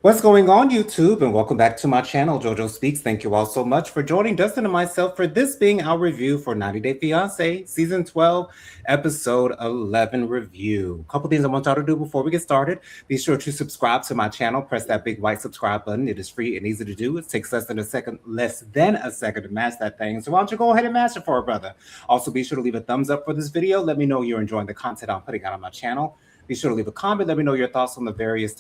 What's going on, YouTube? And welcome back to my channel, JoJo Speaks. Thank you all so much for joining Dustin and myself for this being our review for 90 Day Fiance, Season 12, Episode 11 review. A couple things I want y'all to do before we get started. Be sure to subscribe to my channel. Press that big white subscribe button. It is free and easy to do. It takes less than a second to mash that thing. So why don't you go ahead and mash it for a brother? Also, be sure to leave a thumbs up for this video. Let me know you're enjoying the content I'm putting out on my channel. Be sure to leave a comment. Let me know your thoughts on the various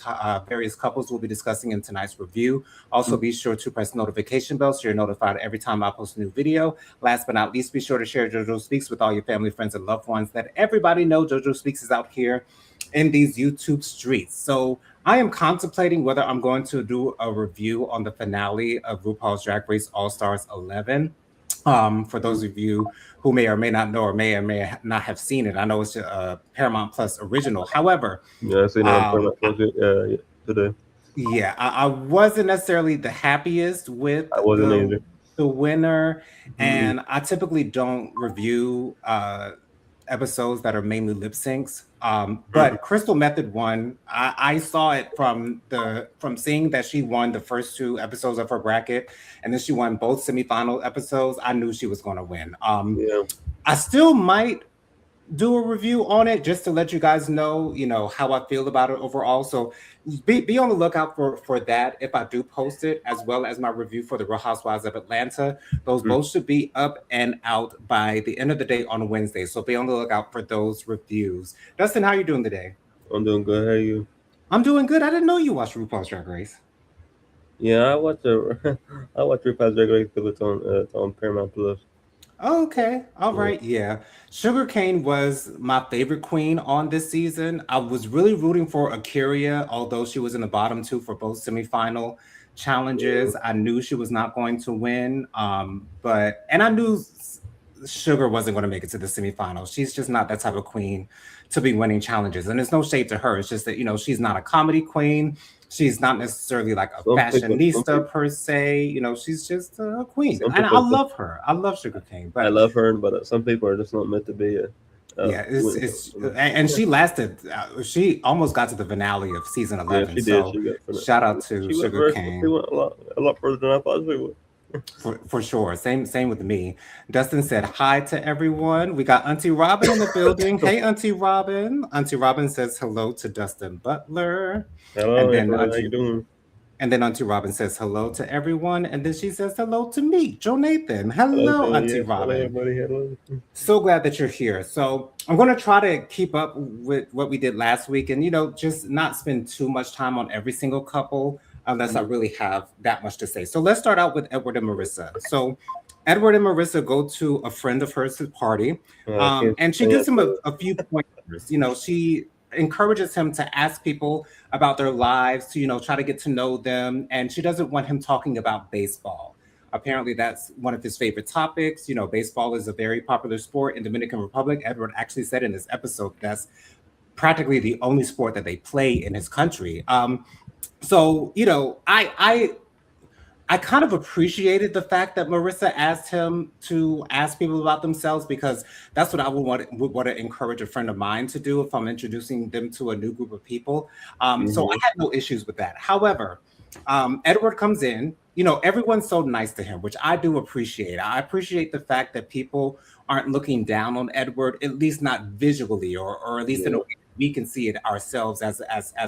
couples we'll be discussing in tonight's review. Also, be sure to press the notification bell so you're notified every time I post a new video. Last but not least, be sure to share JoJo Speaks with all your family, friends, and loved ones. Let everybody know JoJo Speaks is out here in these YouTube streets. So I am contemplating whether I'm going to do a review on the finale of RuPaul's Drag Race All Stars 11. For those of you who may or may not know or may not have seen it, I know it's a Paramount Plus original. However, Yeah, I seen it on Paramount Plus today. yeah, I wasn't necessarily the happiest with I wasn't either. the winner, and I typically don't review episodes that are mainly lip syncs. But Crystal Method won. I saw it from seeing that she won the first two episodes of her bracket, and then she won both semifinal episodes. I knew she was going to win. Yeah. I still might do a review on it just to let you guys know, how I feel about it overall. So be on the lookout for that if I do post it, as well as my review for the Real Housewives of Atlanta. Those both should be up and out by the end of the day on Wednesday. So be on the lookout for those reviews. Dustin, how are you doing today? I'm doing good. How are you? I'm doing good. I didn't know you watched RuPaul's Drag Race. Yeah, I watch I watch RuPaul's Drag Race because it's on Paramount Plus. Oh, okay. All right. Yeah. Sugarcane was my favorite queen on this season. I was really rooting for Akira, although she was in the bottom two for both semifinal challenges. I knew she was not going to win. And I knew Sugar wasn't going to make it to the semifinals. She's just not that type of queen to be winning challenges. And it's no shade to her. It's just that, she's not a comedy queen. She's not necessarily like a fashionista per se. She's just a queen. And I love her. I love Sugarcane. But I love her, but some people are just not meant to be. And she lasted. She almost got to the finale of season 11. Yeah, she did. So shout out to Sugarcane. She went a lot further than I thought she would. For sure. Same with me. Dustin said hi to everyone. We got Auntie Robin in the building. Hey, Auntie Robin. Auntie Robin says hello to Dustin Butler. Hello, how you doing? And then Auntie Robin says hello to everyone. And then she says hello to me, Joe Nathan. Hello, Auntie Robin. Hello, everybody. Hello. So glad that you're here. So I'm going to try to keep up with what we did last week and, just not spend too much time on every single couple unless I really have that much to say. So let's start out with Edward and Marissa. So Edward and Marissa go to a friend of hers party, and she gives him a few pointers. She encourages him to ask people about their lives, to, try to get to know them. And she doesn't want him talking about baseball. Apparently, that's one of his favorite topics. Baseball is a very popular sport in Dominican Republic. Edward actually said in this episode that's practically the only sport that they play in his country. So, I kind of appreciated the fact that Marissa asked him to ask people about themselves, because that's what I would want to encourage a friend of mine to do if I'm introducing them to a new group of people. So I had no issues with that. However, Edward comes in, everyone's so nice to him, which I do appreciate. I appreciate the fact that people aren't looking down on Edward, at least not visually, or at least in a way we can see it ourselves as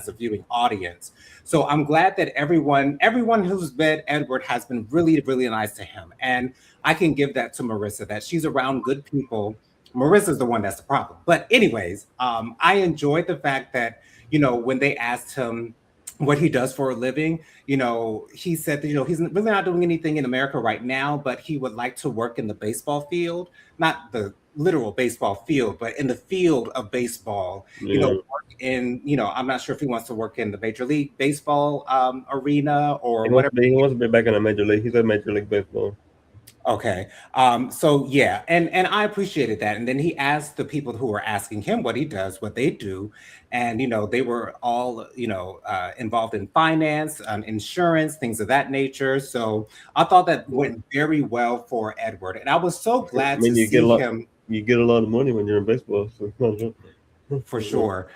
a viewing audience. So I'm glad that everyone who's met Edward has been really, really nice to him. And I can give that to Marissa, that she's around good people. Marissa's the one that's the problem. But anyways, I enjoyed the fact that, when they asked him what he does for a living, he said that, he's really not doing anything in America right now, but he would like to work in the baseball field, not the literal baseball field, but in the field of baseball, work in, I'm not sure if he wants to work in the Major League Baseball arena or whatever. He wants to be back in a Major League. He's at Major League Baseball. Okay. So yeah, and I appreciated that. And then he asked the people who were asking him what he does, what they do. And, they were all, involved in finance, insurance, things of that nature. So I thought that went very well for Edward. And I was so glad to see him. You get a lot of money when you're in baseball. So. For sure.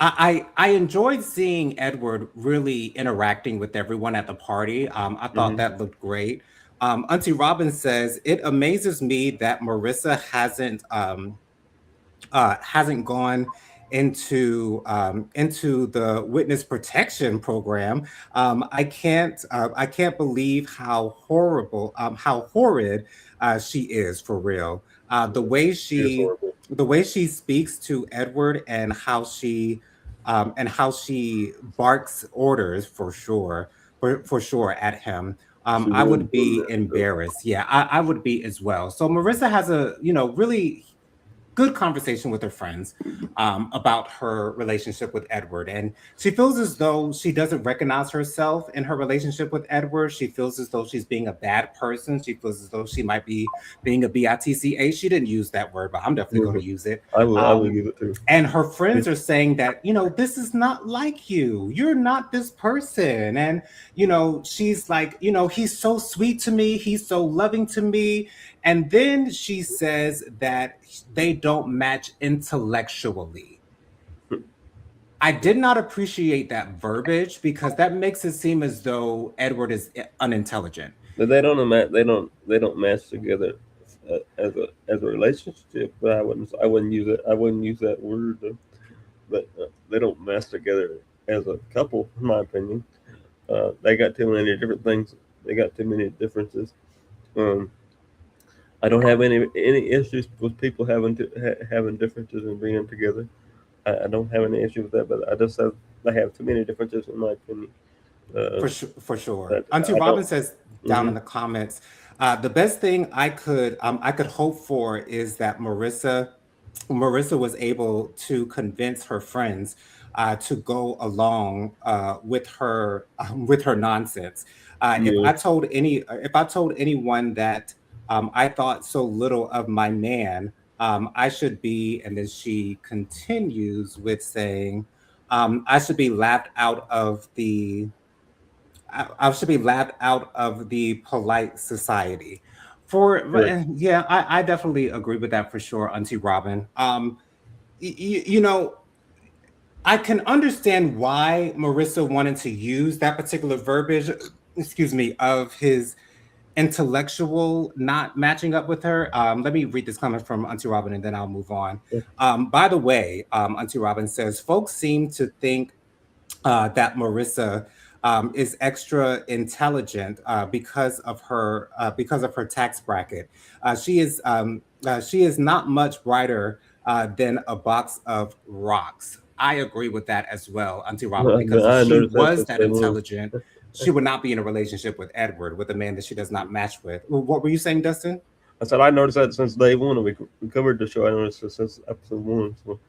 I enjoyed seeing Edward really interacting with everyone at the party. I thought Hmm. that looked great. Auntie Robin says it amazes me that Marissa hasn't gone into the witness protection program. I can't believe how horrid she is for real. The Yeah, way she is she horrible. the way she speaks to Edward and how she barks orders for sure at him. She I ruined would doing be that. embarrassed. Yeah, I would be as well. So Marissa has a really good conversation with her friends about her relationship with Edward. And she feels as though she doesn't recognize herself in her relationship with Edward. She feels as though she's being a bad person. She feels as though she might be being a bitca. She didn't use that word, but I'm definitely going to Mhm. use it. I will Um, give it to her. and her friends are saying that, this is not like you. You're not this person. And, she's like, he's so sweet to me. He's so loving to me. And then she says that they don't match intellectually. I did not appreciate that verbiage because that makes it seem as though Edward is unintelligent. But they don't match together as a relationship. But I wouldn't use that word. But they don't match together as a couple, in my opinion. They got too many different things. They got too many differences. Um, I don't have any issues with people having differences and being together. I don't have any issue with that, but I just have they have too many differences in my opinion. Uh, For sure. that Auntie I don't. Robin says down Hmm. in the comments, the best thing I could hope for is that Marissa was able to convince her friends to go along with her nonsense. Yeah, If I told anyone that I thought so little of my man, I should be. And then she continues with saying, I should be laughed out of the I should be laughed out of the polite society. correct. Yeah, I definitely agree with that for sure, Auntie Robin. You know, I can understand why Marissa wanted to use that particular verbiage, excuse me, of his intellectual not matching up with her. Let me read this comment from Auntie Robin and then I'll move on. By the way, Auntie Robin says, folks seem to think that Marissa is extra intelligent because of her tax bracket. She is not much brighter than a box of rocks. I agree with that as well, Auntie Robin, because if I she noticed that was since that day one. intelligent, she would not be in a relationship with Edward, with a man that she does not match with. What were you saying, Dustin? I said I noticed that since day one. We covered the show. I noticed it since episode one. So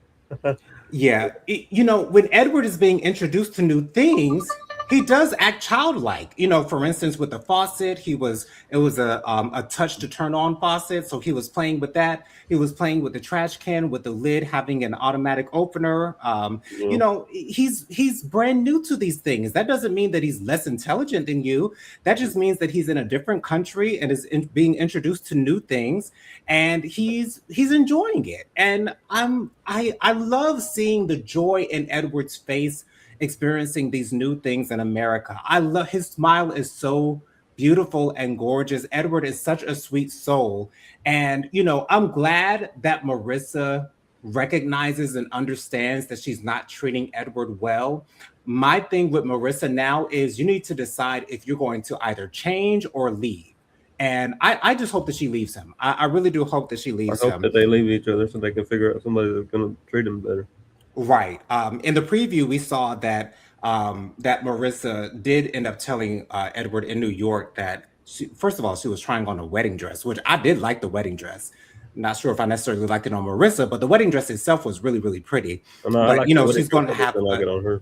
Yeah, when Edward is being introduced to new things, he does act childlike. For instance, with the faucet, it was a touch to turn on faucet, so he was playing with that. He was playing with the trash can with the lid having an automatic opener. you know, He's brand new to these things. That doesn't mean that he's less intelligent than you. That just means that he's in a different country and is being introduced to new things, and he's enjoying it. And I love seeing the joy in Edward's face experiencing these new things in America. I love his smile is so beautiful and gorgeous. Edward is such a sweet soul. And I'm glad that Marissa recognizes and understands that she's not treating Edward well. My thing with Marissa now is you need to decide if you're going to either change or leave. And I just hope that she leaves him. I really do hope that she I leaves hope him. that they leave each other so they can figure out somebody that's going to treat them better. Right. In the preview, we saw that that Marissa did end up telling Edward in New York that first of all, she was trying on a wedding dress, which I did like the wedding dress. Not sure if I necessarily liked it on Marissa, but the wedding dress itself was really, really pretty. And I But like the wedding she's dress. going to I just have didn't like it on her.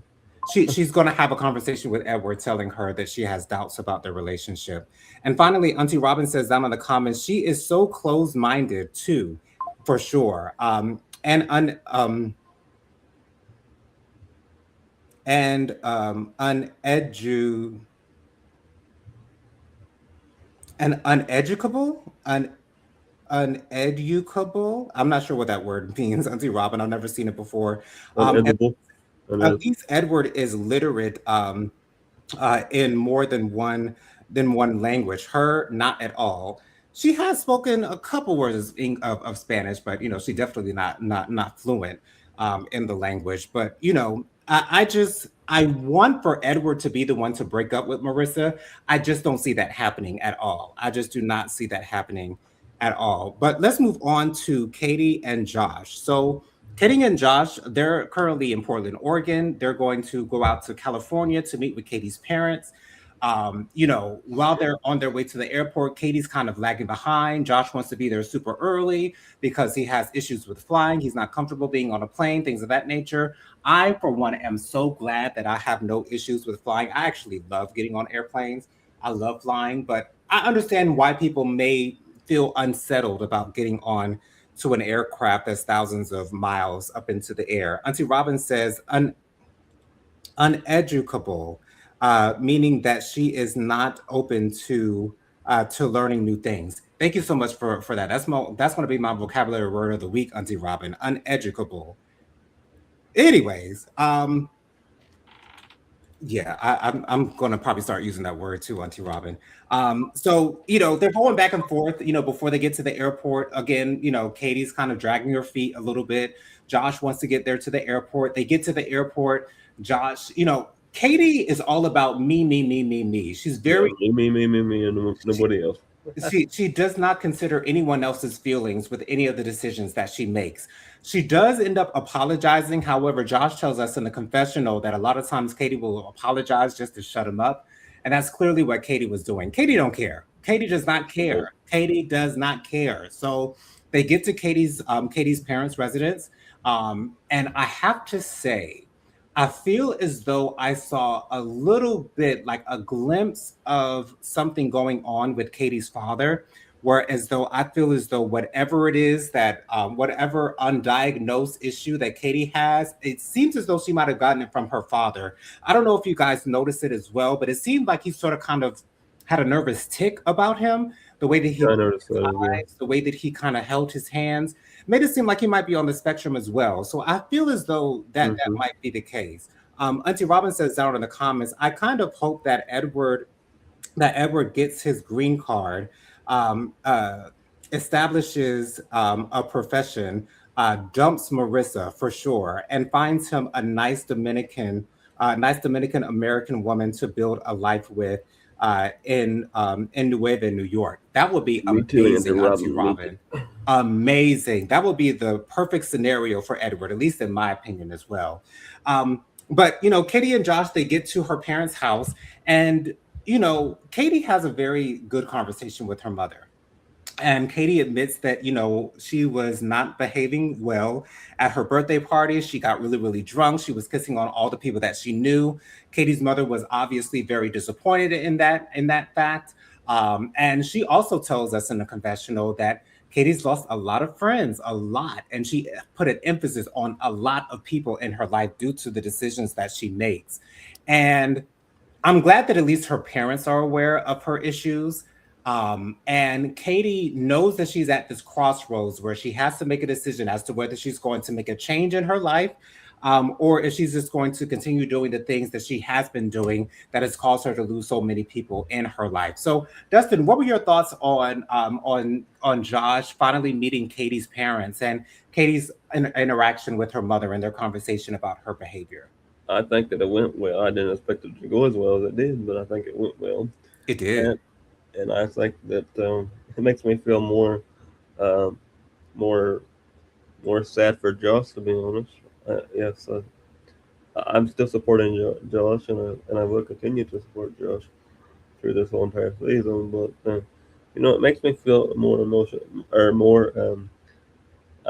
she's going to have a conversation with Edward, telling her that she has doubts about their relationship. And finally, Auntie Robin says down in the comments, she is so closed minded too, for sure. Unedu and uneducable, uneducable. I'm not sure what that word means, Auntie Robin. I've never seen it before. And Unedible. And At least Edward is literate in more than one language. Her, not at all. She has spoken a couple words of Spanish, but she definitely not fluent in the language. But I want for Edward to be the one to break up with Marissa. I just don't see that happening at all. I just do not see that happening at all. But let's move on to Katie and Josh. So Katie and Josh, they're currently in Portland, Oregon. They're going to go out to California to meet with Katie's parents. While they're on their way to the airport, Katie's kind of lagging behind. Josh wants to be there super early because he has issues with flying. He's not comfortable being on a plane, things of that nature. I, for one, am so glad that I have no issues with flying. I actually love getting on airplanes. I love flying, but I understand why people may feel unsettled about getting on to an aircraft that's thousands of miles up into the air. Auntie Robin says uneducable, meaning that she is not open to learning new things. Thank you so much for that. That's going to be my vocabulary word of the week, Auntie Robin. Uneducable. Anyways, yeah, I'm gonna probably start using that word too, Auntie Robin. So they're going back and forth. Before they get to the airport again. Katie's kind of dragging her feet a little bit. Josh wants to get there to the airport. They get to the airport. Josh, Katie is all about me, me, me, me, me. She's very me, and nobody else. she does not consider anyone else's feelings with any of the decisions that she makes. She does end up apologizing. However, Josh tells us in the confessional that a lot of times Katie will apologize just to shut him up. And that's clearly what Katie was doing. Katie don't care. Katie does not care. Katie does not care. So they get to Katie's parents' residence. And I have to say, I feel as though I saw a little bit, like a glimpse of something going on with Katie's father, where as though I feel as though whatever it is that, whatever undiagnosed issue that Katie has, it seems as though she might have gotten it from her father. I don't know if you guys noticed it as well, but it seemed like he sort of kind of had a nervous tick about him, the way that he I noticed that as well. the way that he kind of held his hands made it seem like he might be on the spectrum as well. So I feel as though that Mm-hmm. might be the case. Auntie Robin says down in the comments, I kind of hope that Edward gets his green card, um, uh, establishes a profession, dumps Marissa for sure, and finds him a nice Dominican American woman to build a life with in Nueva, New York. That would be Me too, Auntie amazing, Auntie Robin. Me too. Robin. Amazing. That would be the perfect scenario for Edward, at least in my opinion as well. But Katie and Josh, they get to her parents' house, and Katie has a very good conversation with her mother. And Katie admits that, she was not behaving well at her birthday party. She got really, really drunk. She was kissing on all the people that she knew. Katie's mother was obviously very disappointed in that fact. And she also tells us in the confessional that Katie's lost a lot of friends, a lot. And she put an emphasis on a lot of people in her life due to the decisions that she makes. And I'm glad that at least her parents are aware of her issues. And Katie knows that she's at this crossroads where she has to make a decision as to whether she's going to make a change in her life, or if she's just going to continue doing the things that she has been doing that has caused her to lose so many people in her life. So, Dustin, what were your thoughts on Josh finally meeting Katie's parents and Katie's interaction with her mother and their conversation about her behavior? I think that it went well. I didn't expect it to go as well as it did, but I think it went well. It did. And and I think that it makes me feel um, more sad for Josh, to be honest. Yes, I'm still supporting Josh, and I will continue to support Josh through this whole entire season. But it makes me feel more emotional or more.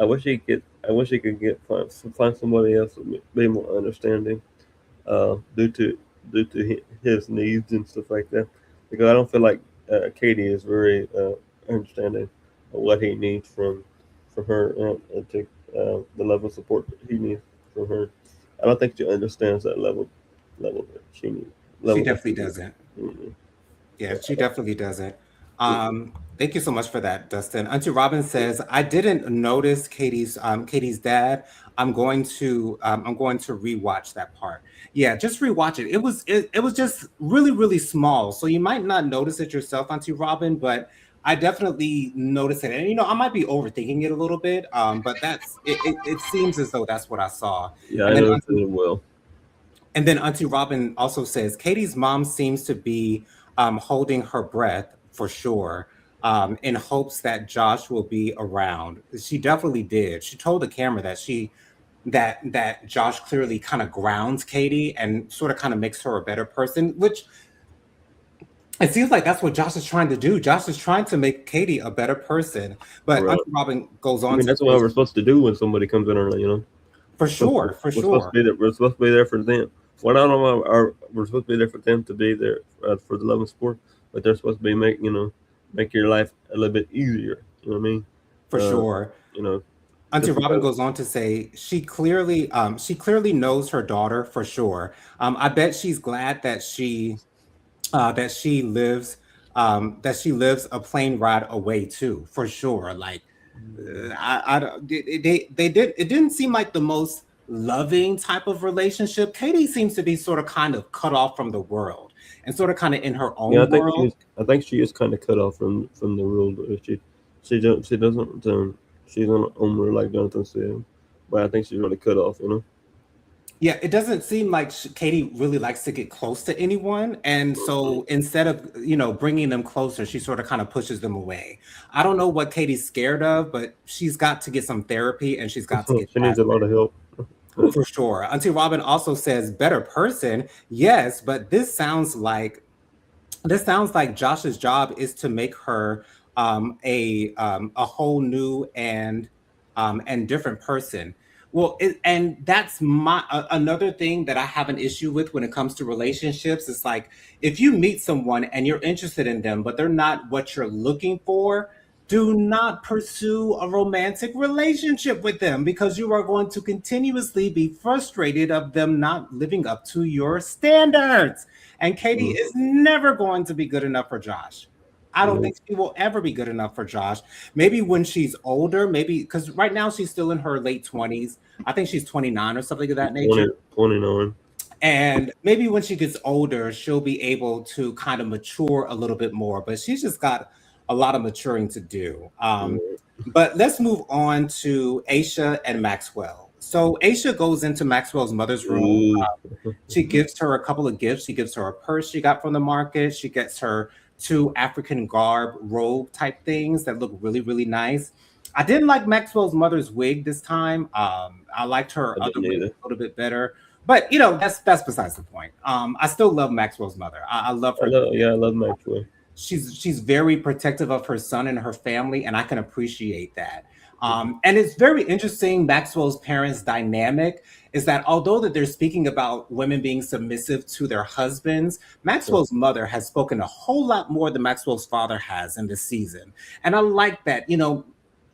I wish he could find somebody else to be more understanding, due to his needs and stuff like that. Because I don't feel like Katie is very understanding of what he needs from her, and to the level of support that he needs from her. I don't think she understands that level that she needs. She Level that definitely she needs. doesn't. Mm-hmm. Yeah, she definitely doesn't. Um, Thank you so much for that, Dustin. Auntie Robin says, "I didn't notice Katie's dad. I'm going to rewatch that part. Yeah, just rewatch it. It was just really really small, so you might not notice it yourself, Auntie Robin, but I definitely noticed it. And I might be overthinking it a little bit, but it seems as though that's what I saw. Yeah, I And then noticed it as well. Auntie Robin also says Katie's mom seems to be holding her breath for sure, in hopes that Josh will be around. She definitely did. She told the camera that that Josh clearly kind of grounds Katie and sort of kind of makes her a better person, which it seems like that's what Josh is trying to do. Josh is trying to make Katie a better person. But Right. Auntie Robin goes I on mean, to that's what say, we're supposed to do when somebody comes in early. for sure, for We're supposed to sure. be there. We're supposed to be there for them. Well, I don't know. We're supposed to be there for them to be there for the love of sport, but they're supposed to be make your life a little bit easier. You know what I mean? For Uh, sure. you know, Auntie just Robin because. goes on to say she clearly knows her daughter for sure. I bet she's glad that she lives a plane ride away too, for sure. Like I don't- they did it didn't seem like the most loving type of relationship. Katie seems to be sort of kind of cut off from the world and sort of kind of in her Yeah, own world. I think she is kind of cut off from the world. She doesn't she's on Omer like Jonathan said, but I think she's really cut off. Yeah, it doesn't seem like Katie really likes to get close to anyone, and so instead of bringing them closer, she sort of kind of pushes them away. I don't know what Katie's scared of, but she's got to get some therapy and she's got to get She needs past a lot of help. it for sure. Auntie Robin also says, "Better person, yes, but this sounds like Josh's job is to make her a whole new and different person." Well, and that's another thing that I have an issue with when it comes to relationships. It's like if you meet someone and you're interested in them, but they're not what you're looking for, do not pursue a romantic relationship with them because you are going to continuously be frustrated of them not living up to your standards. And Katie Mm, is never going to be good enough for Josh. I don't no, think she will ever be good enough for Josh. Maybe when she's older, maybe because right now she's still in her late 20s. I think she's 29 or something of she's that nature. 29. And maybe when she gets older, she'll be able to kind of mature a little bit more. But she's just got a lot of maturing to do. Mm, But let's move on to Aisha and Maxwell. So Aisha goes into Maxwell's mother's room. ooh, She gives her a couple of gifts. She gives her a purse she got from the market. She gets her two African garb robe type things that look really, really nice. I didn't like Maxwell's mother's wig this time. I liked her I other didn't wig either. a little bit better, but that's besides the point. I still love Maxwell's mother. I love her. I love Maxwell. She's very protective of her son and her family, and I can appreciate that. And it's very interesting. Maxwell's parents' dynamic is that although that they're speaking about women being submissive to their husbands, Yeah, Maxwell's mother has spoken a whole lot more than Maxwell's father has in this season, and I like that.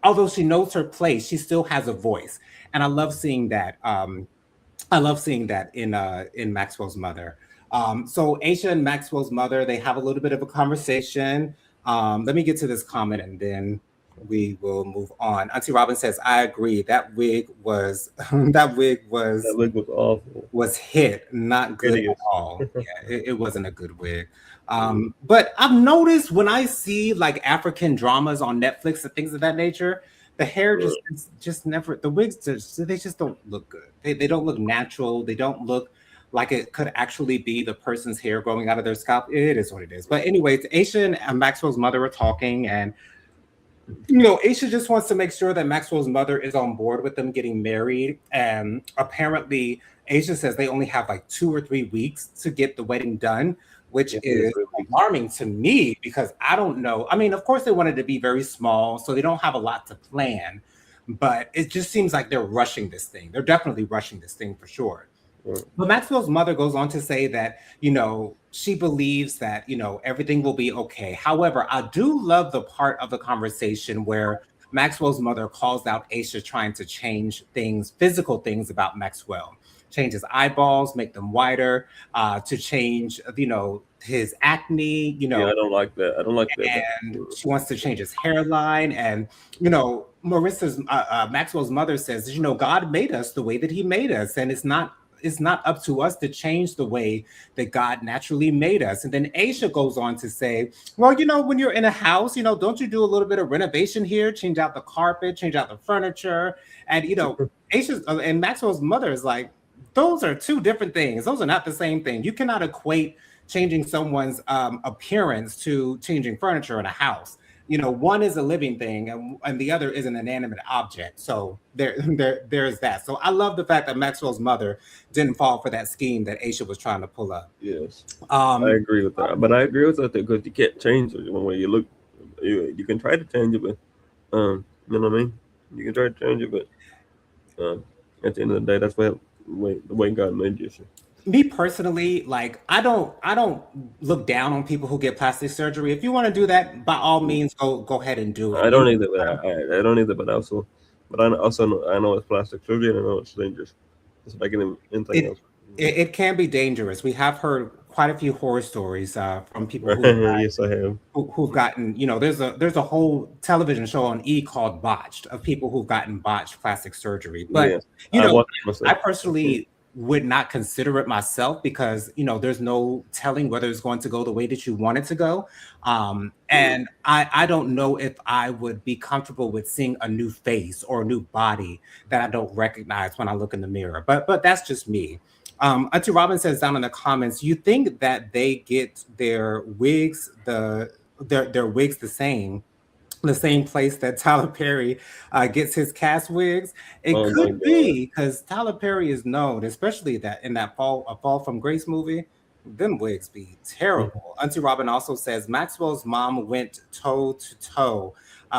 Although she knows her place, she still has a voice, and I love seeing that. I love seeing that in Maxwell's mother. So Aisha and Maxwell's mother, they have a little bit of a conversation. Let me get to this comment and then we will move on. Auntie Robin says, "I agree. That wig was that wig that wig was awful, was hit, not good at hideous. all. Yeah, it wasn't a good wig. But I've noticed when I see like African dramas on Netflix and things of that nature, the hair just never the wigs they just don't look good. They don't look natural. They don't look like it could actually be the person's hair growing out of their scalp. It is what it is. But anyways, Aisha and Maxwell's mother are talking, and Aisha just wants to make sure that Maxwell's mother is on board with them getting married. And apparently, Aisha says they only have like 2 or 3 weeks to get the wedding done, which Yeah, is alarming to me because I don't know. I mean, of course, they wanted to be very small, so they don't have a lot to plan. But it just seems like they're rushing this thing. They're definitely rushing this thing for sure. right. But Maxwell's mother goes on to say that, she believes that, everything will be okay. However, I do love the part of the conversation where Maxwell's mother calls out Aisha trying to change things, physical things about Maxwell. change his eyeballs, make them whiter, to change, his acne, Yeah, I don't like that. I don't like that. and she wants to change his hairline. And Marissa's Maxwell's mother says, God made us the way that He made us, and it's not up to us to change the way that God naturally made us. And then Aisha goes on to say, well, when you're in a house, don't you do a little bit of renovation here, change out the carpet, change out the furniture? And Aisha's and Maxwell's mother is like, those are two different things. Those are not the same thing. You cannot equate changing someone's appearance to changing furniture in a house. One is a living thing, and the other is an inanimate object. So there's that. So I love the fact that Maxwell's mother didn't fall for that scheme that Aisha was trying to pull up. Yes, I Um, agree with that. But I agree with that because you can't change it. When you look, you can try to change it, but you know what I mean. You can try to change it, but at the end of the day, that's the way God made you. So. Me personally, like I don't look down on people who get plastic surgery. If you want to do that, by all means, go ahead and do it. I don't either, but I don't either, but I also know it's plastic surgery and I know it's dangerous. It's like anything It, else. it can be dangerous. We have heard quite a few horror stories from people Yes, I have. who've gotten, there's a whole television show on E called Botched, of people who've gotten botched plastic surgery. But Yeah, you I know, watched it I myself. personally would not consider it myself because there's no telling whether it's going to go the way that you want it to go. And I don't know if I would be comfortable with seeing a new face or a new body that I don't recognize when I look in the mirror. But that's just me. Auntie Robin says down in the comments, you think that they get their wigs their wigs the same place that Tyler Perry gets his cast wigs. It Oh my could god. be because Tyler Perry is known, especially that in that A Fall from Grace movie. Them wigs be terrible. Auntie Robin also says Maxwell's mom went toe to toe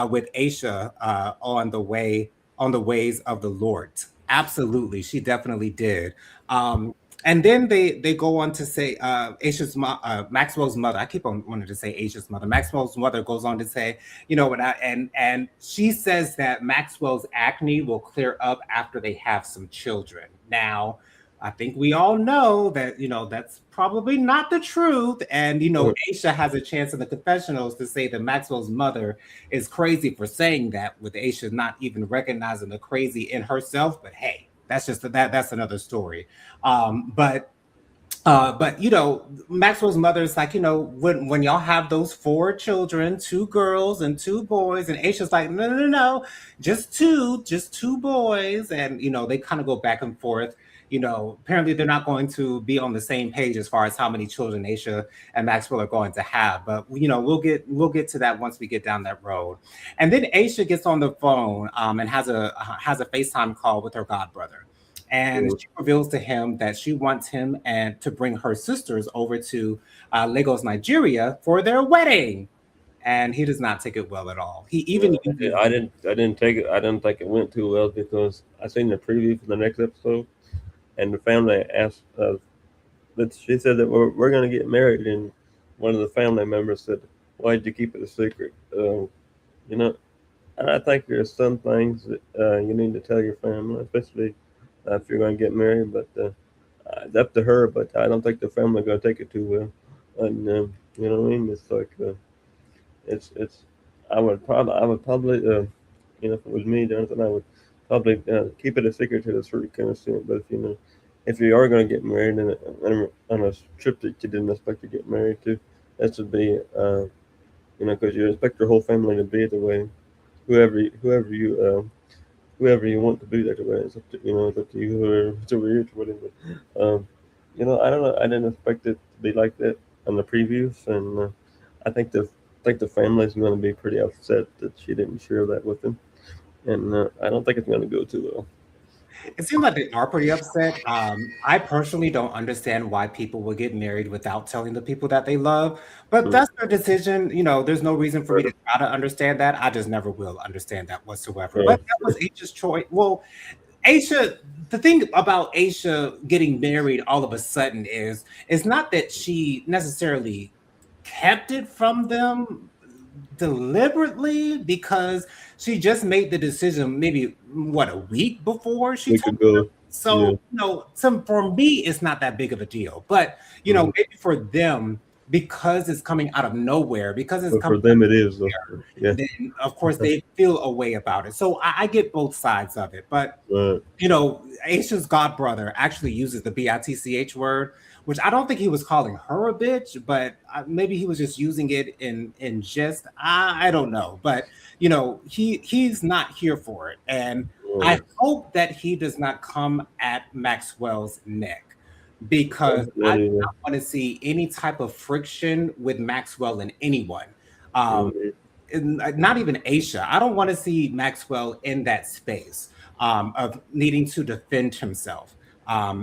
with Aisha on the ways of the Lord. Absolutely, she definitely did. Um, and then they go on to say Maxwell's mother. I keep on wanting to say Aisha's mother. Maxwell's mother goes on to say, and she says that Maxwell's acne will clear up after they have some children. Now, I think we all know that that's probably not the truth, and Aisha has a chance in the confessionals to say that Maxwell's mother is crazy for saying that, with Aisha not even recognizing the crazy in herself. But hey, that's another story. But Maxwell's mother is like, when y'all have those four children, two girls and two boys, and Aisha's like, no, no, no, no, just two boys, and they kind of go back and forth. Apparently they're not going to be on the same page as far as how many children Aisha and Maxwell are going to have. But we'll get to that once we get down that road. And then Aisha gets on the phone and has a FaceTime call with her godbrother. And she reveals to him that she wants him and to bring her sisters over to Lagos, Nigeria for their wedding. And he does not take it well at all. He even uses I didn't take it. I didn't think it went too well because I seen the preview for the next episode, and the family asked. That she said that we're going to get married, and one of the family members said, "Why did you keep it a secret?" You know, and I think there's some things that you need to tell your family, especially if you're going to get married. But it's up to her. But I don't think the family going to take it too well. And you know what I mean? It's like it's. I would probably if it was me, Jonathan, I would probably keep it a secret to a certain kind of extent. But if you are going to get married on a trip that you didn't expect to get married to, that should be because you expect your whole family to be at the wedding. Whoever you want to be there to wedding. It's up to it's up to you whoever you're to wedding. But I don't know. I didn't expect it to be like that on the previews, and I think the family's going to be pretty upset that she didn't share that with them, and I don't think it's going to go too well. It seems like they are pretty upset. I personally don't understand why people would get married without telling the people that they love, but Mm. that's their decision. There's no reason for me Right. to try to understand that. I just never will understand that whatsoever. Uh, But that was Aisha's choice. Well, Aisha, the thing about Aisha getting married all of a sudden is it's not that she necessarily kept it from them deliberately, because she just made the decision maybe what, a week before she we told could go. So, for me, it's not that big of a deal. But, Mhm. maybe for them, because it's coming out of nowhere, because it's But coming for them, it is. Yeah. then of course they feel a way about it. So I get both sides of it. But Right. Aisha's god brother actually uses the bitch word, which I don't think he was calling her a bitch, but maybe he was just using it in jest. I don't know, but he's not here for it, and I Right. hope that he does not come at Maxwell's neck because I Not do even. not want to see any type of friction with Maxwell and anyone. Um, Mhm. not even Aisha. I don't want to see Maxwell in that space of needing to defend himself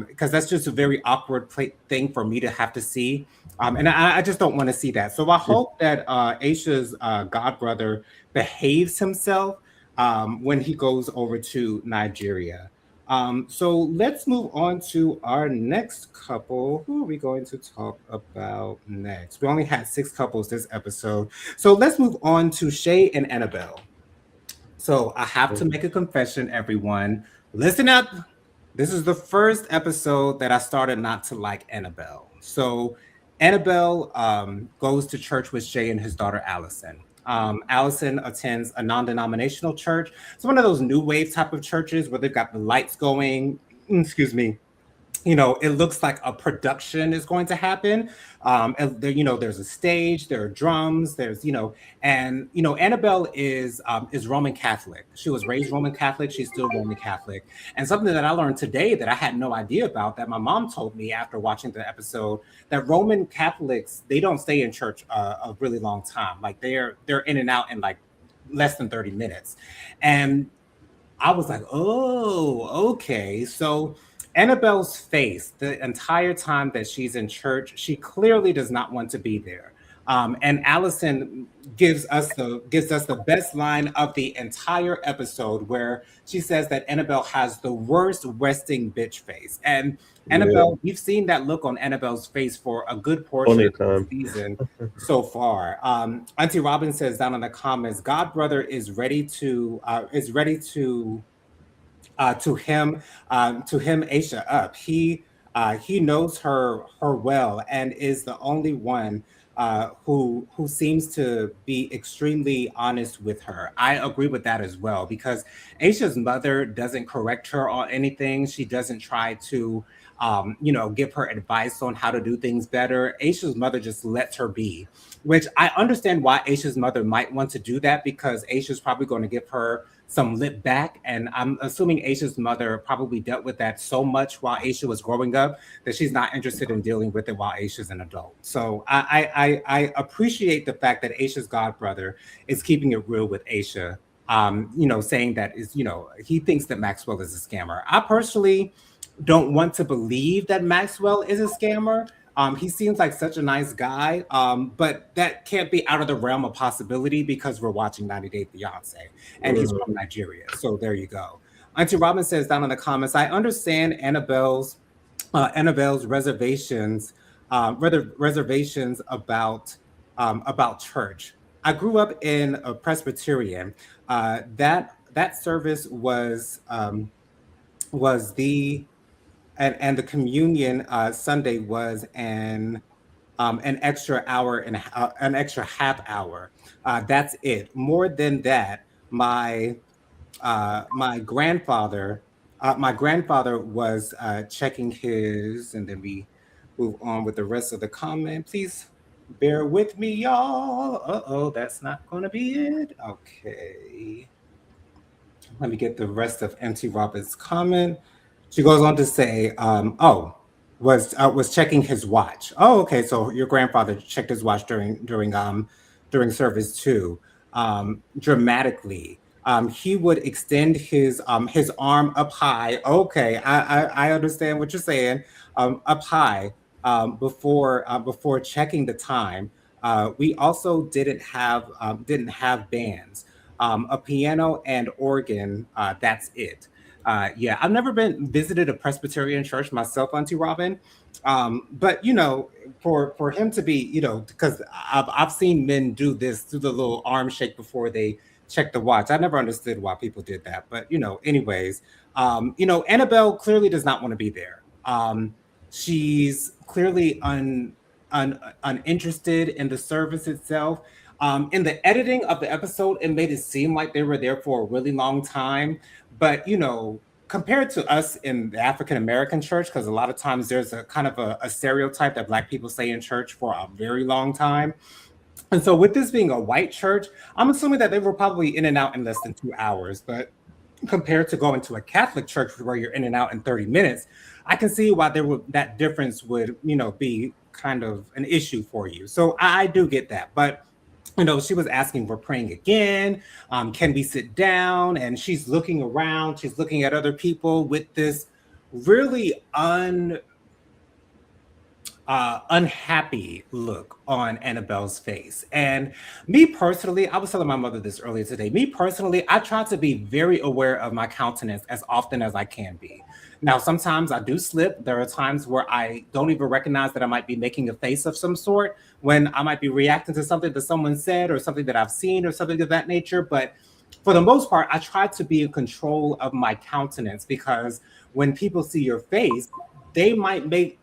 because that's just a very awkward thing for me to have to see. And I just don't want to see that. So I hope that Aisha's god brother behaves himself when he goes over to Nigeria. So let's move on to our next couple. Who are we going to talk about next? We only had 6 couples this episode. So let's move on to Shay and Annabelle. So I have to make a confession, everyone. Listen up. This is the first episode that I started not to like Annabelle. So Annabelle goes to church with Shay and his daughter Allison. Allison attends a non-denominational church. It's one of those new wave type of churches where they've got the lights going. Excuse me, it looks like a production is going to happen. And there, there's a stage, there are drums, there's, and Annabelle is Roman Catholic. She was raised Roman Catholic. She's still Roman Catholic. And something that I learned today that I had no idea about, that my mom told me after watching the episode, that Roman Catholics, they don't stay in church a really long time. Like they're in and out in like less than 30 minutes. And I was like, oh, okay. So Annabelle's face the entire time that she's in church, she clearly does not want to be there. And Allison gives us the best line of the entire episode, where she says that Annabelle has the worst resting bitch face. And Yeah. Annabelle, we've seen that look on Annabelle's face for a good portion Plenty of of time. the season so far. Auntie Robin says down in the comments, God brother is ready to him Aisha up. He knows her well and is the only one who seems to be extremely honest with her. I agree with that as well, because Aisha's mother doesn't correct her on anything. She doesn't try to give her advice on how to do things better. Aisha's mother just lets her be, which I understand why Aisha's mother might want to do that, because Aisha's probably going to give her some lip back. And I'm assuming Aisha's mother probably dealt with that so much while Aisha was growing up that she's not interested in dealing with it while Aisha's an adult. So I appreciate the fact that Aisha's god brother is keeping it real with Aisha. Saying that he thinks that Maxwell is a scammer. I personally don't want to believe that Maxwell is a scammer. He seems like such a nice guy, but that can't be out of the realm of possibility because we're watching 90 Day Fiance and he's from Nigeria. So there you go. Auntie Robin says down in the comments, I understand Annabelle's reservations about church. I grew up in a Presbyterian. That service was the and the communion Sunday was an extra hour and an extra half hour. That's it. More than that, my my grandfather was checking his, and then we move on with the rest of the comment. Please bear with me, y'all. Uh-oh, that's not gonna be it. Okay. Let me get the rest of MT Roberts' comment. She goes on to say, was checking his watch. Oh, okay. So your grandfather checked his watch during service too, dramatically. He would extend his arm up high. Okay, I understand what you're saying. Up high before checking the time. We also didn't have bands, a piano and organ. That's it. Yeah, I've never been visited a Presbyterian church myself, Auntie Robin. But for him to be, because I've seen men do the little arm shake before they check the watch. I never understood why people did that, but anyways, Annabelle clearly does not want to be there. She's clearly uninterested in the service itself. In the editing of the episode, it made it seem like they were there for a really long time, but compared to us in the African American church, because a lot of times there's a kind of a stereotype that Black people stay in church for a very long time. And so, with this being a white church, I'm assuming that they were probably in and out in less than 2 hours. But compared to going to a Catholic church where you're in and out in 30 minutes, I can see why that difference would, be kind of an issue for you. So I do get that. But she was asking, we're praying again. Can we sit down? And she's looking around. She's looking at other people with this really unhappy look on Annabelle's face. And me personally, I was telling my mother this earlier today. Me personally, I try to be very aware of my countenance as often as I can be. Now, sometimes I do slip. There are times where I don't even recognize that I might be making a face of some sort when I might be reacting to something that someone said or something that I've seen or something of that nature. But for the most part, I try to be in control of my countenance, because when people see your face, they might make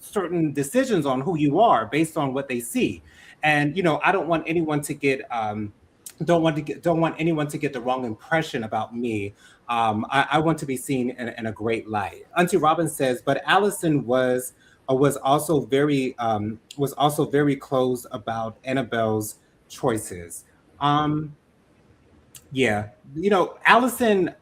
certain decisions on who you are based on what they see. And I don't want anyone to get don't want anyone to get the wrong impression about me. I want to be seen in a great light. Auntie Robin says, but Allison was also very close about Annabelle's choices. Um, yeah, Allison.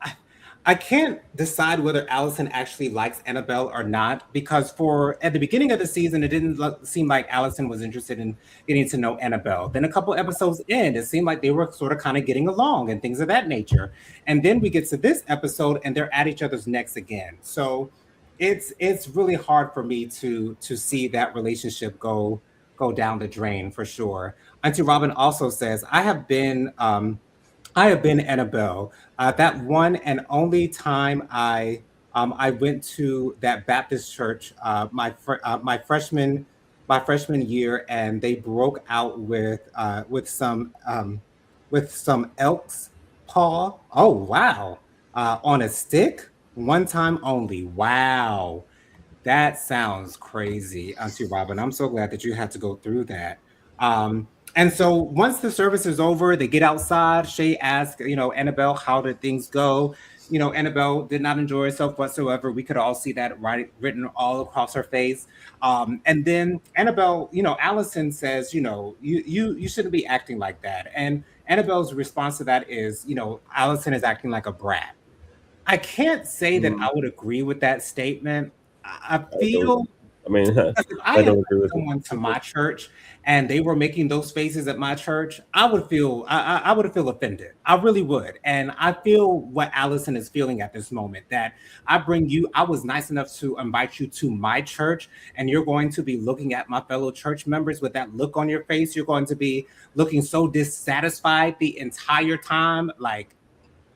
I can't decide whether Allison actually likes Annabelle or not, because for at the beginning of the season, it didn't seem like Allison was interested in getting to know Annabelle. Then a couple episodes in, it seemed like they were sort of kind of getting along and things of that nature. And then we get to this episode, and they're at each other's necks again. So it's really hard for me to see that relationship go down the drain for sure. Auntie Robin also says, I have been Annabelle. That one and only time I went to that Baptist church, my freshman year, and they broke out with some elk's paw. Oh wow! On a stick, one time only. Wow. That sounds crazy, Auntie Robin. I'm so glad that you had to go through that. And so once the service is over, they get outside. Shay asks, Annabelle, how did things go? Annabelle did not enjoy herself whatsoever. We could all see that written all across her face. And then Annabelle, Allison says, you shouldn't be acting like that. And Annabelle's response to that is, Allison is acting like a brat. I can't say that I Mm, would agree with that statement. I I don't. feel, I mean, because if I I don't invited agree with it. someone to my church and they were making those faces at my church, I would feel offended. I really would. And I feel what Allison is feeling at this moment, that I was nice enough to invite you to my church, and you're going to be looking at my fellow church members with that look on your face. You're going to be looking so dissatisfied the entire time. Like,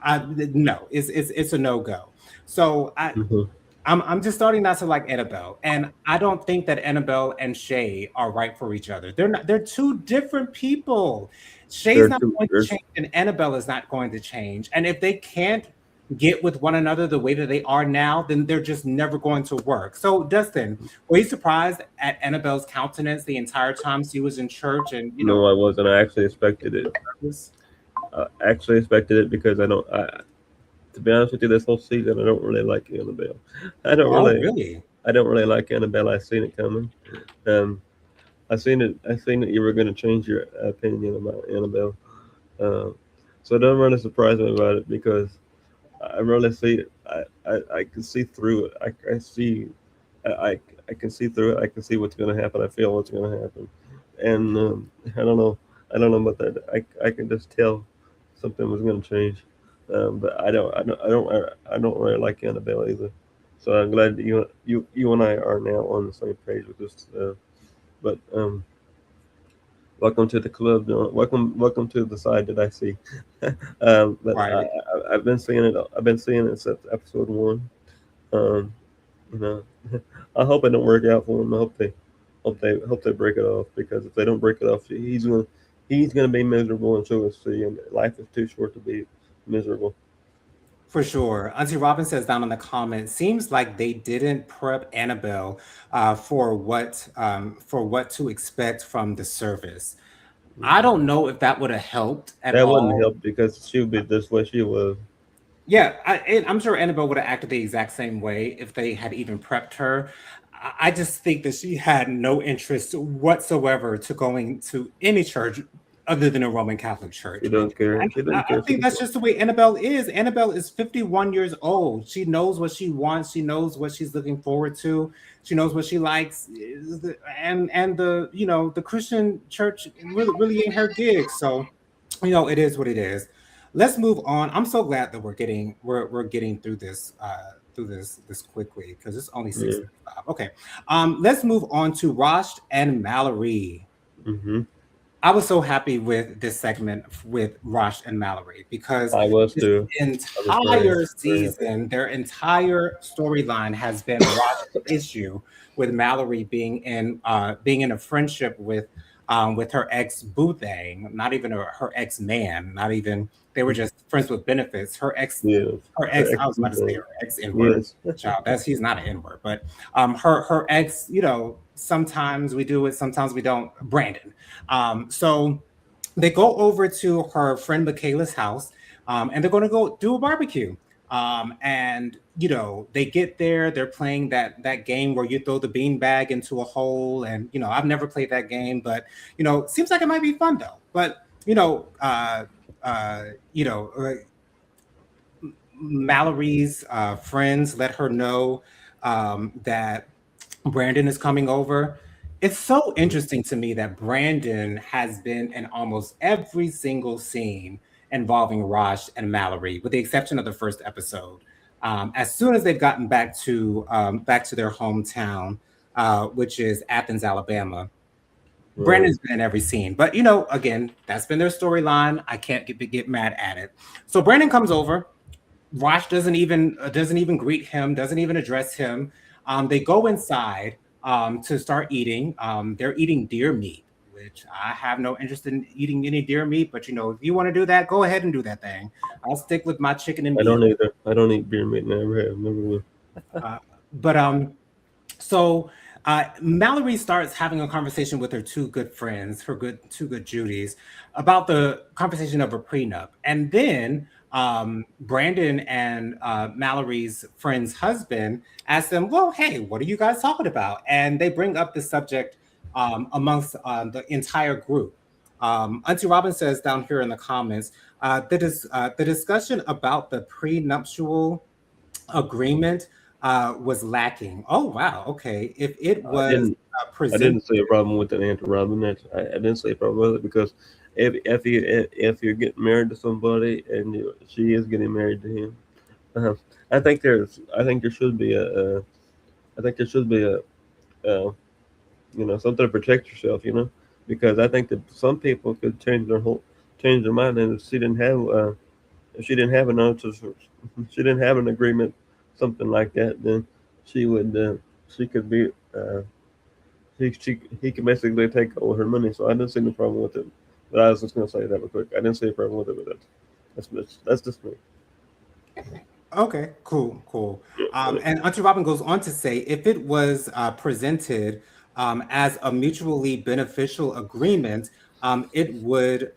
no, it's a no go. So Mhm. I'm just starting not to like Annabelle, and I don't think that Annabelle and Shay are right for each other. They're not. They're two different people. Shay's There are not two. going to There's change, and Annabelle is not going to change. And if they can't get with one another the way that they are now, then they're just never going to work. So, Dustin, were you surprised at Annabelle's countenance the entire time she was in church, and no, I wasn't. I actually expected it. service? Actually expected it because I don't. To be honest with you, this whole season I don't really like Annabelle. I don't Oh, really. really? I don't really like Annabelle. I seen it coming. Um, I seen it. I seen that you were going to change your opinion about Annabelle. Uh, so it doesn't really surprise me about it because I really see it. I can see through it. I see. I can see through it. I can see what's going to happen. I feel what's going to happen, and I don't know. I don't know about that. I can just tell something was going to change. But I don't really like Annabelle either. So I'm glad that you and I are now on the same page with this. But welcome to the club. Welcome to the side that I see. But Right. I've been seeing it. I've been seeing it since episode one. Um, you know, I hope it don't work out for him. I hope they break it off, because if they don't break it off, he's going to be miserable, and so is she. And life is too short to be miserable. For sure. Auntie Robin says down in the comments, seems like they didn't prep Annabelle for what to expect from the service. I don't know if that would have helped at That wouldn't all. help because she would be just what she was. Yeah, I'm sure Annabelle would have acted the exact same way if they had even prepped her. I just think that she had no interest whatsoever to going to any church other than a Roman Catholic She church. don't care. And She I doesn't care. She think can. that's just the way Annabelle is. Annabelle is 51 years old. She knows what she wants. She knows what she's looking forward to. She knows what she likes. And the the Christian church really ain't her gig. So it is what it is. Let's move on. I'm so glad that we're getting through this quickly because it's only Yeah. 6:35. Okay. Let's move on to Rosh and Mallory. Hmm. I was so happy with this segment with Rosh and Mallory because I was this too. I was very, entire very happy. season, their entire storyline has been Rosh's issue with Mallory being in a friendship with her ex boo thing, not even her ex man, not even they were just friends with benefits. Yes. Her Her ex, I was about to say ex-boyfriend. her ex N word. Yes. Child, he's not an N word, but her ex, sometimes we do it, sometimes we don't. Brandon. So they go over to her friend Michaela's house, and they're going to go do a barbecue. And they get there. They're playing that game where you throw the bean bag into a hole, and I've never played that game, but seems like it might be fun though. But uh, you know, uh, Mallory's friends let her know that Brandon is coming over. It's so interesting to me that Brandon has been in almost every single scene involving Raj and Mallory, with the exception of the first episode. As soon as they've gotten back to their hometown, which is Athens, Alabama, Right. Brandon's been in every scene. But again, that's been their storyline. I can't get mad at it. So Brandon comes over. Rosh doesn't even greet him, doesn't even address him. They go inside to start eating. They're eating deer meat, which I have no interest in eating any deer meat. But if you want to do that, go ahead and do that thing. I'll stick with my chicken and I beef. don't either. I don't eat beer meat. Never have. Never will. But so Mallory starts having a conversation with her two good friends, her two good Judies, about the conversation of a prenup, and then Brandon and Mallory's friend's husband ask them, "Well, hey, what are you guys talking about?" And they bring up the subject amongst the entire group. Auntie Robin says down here in the comments, the discussion about the prenuptial agreement was lacking. Oh wow, okay. If it I was didn't. I presented, didn't see a problem with it, Aunt Robin. I didn't see a problem with it because if you're getting married to somebody and she is getting married to him, uh, I think there should be I think there should be uh, something to protect yourself. Because I think that some people could change their mind, and if she didn't have an notice, she didn't have an agreement, something like that, then she would she could be he could basically take all her money. So I didn't see no problem with it. But I was just gonna say that real quick. I didn't see a problem with it, but that's just me. okay, cool. Yeah. And Auntie Robin goes on to say, if it was presented as a mutually beneficial agreement, it would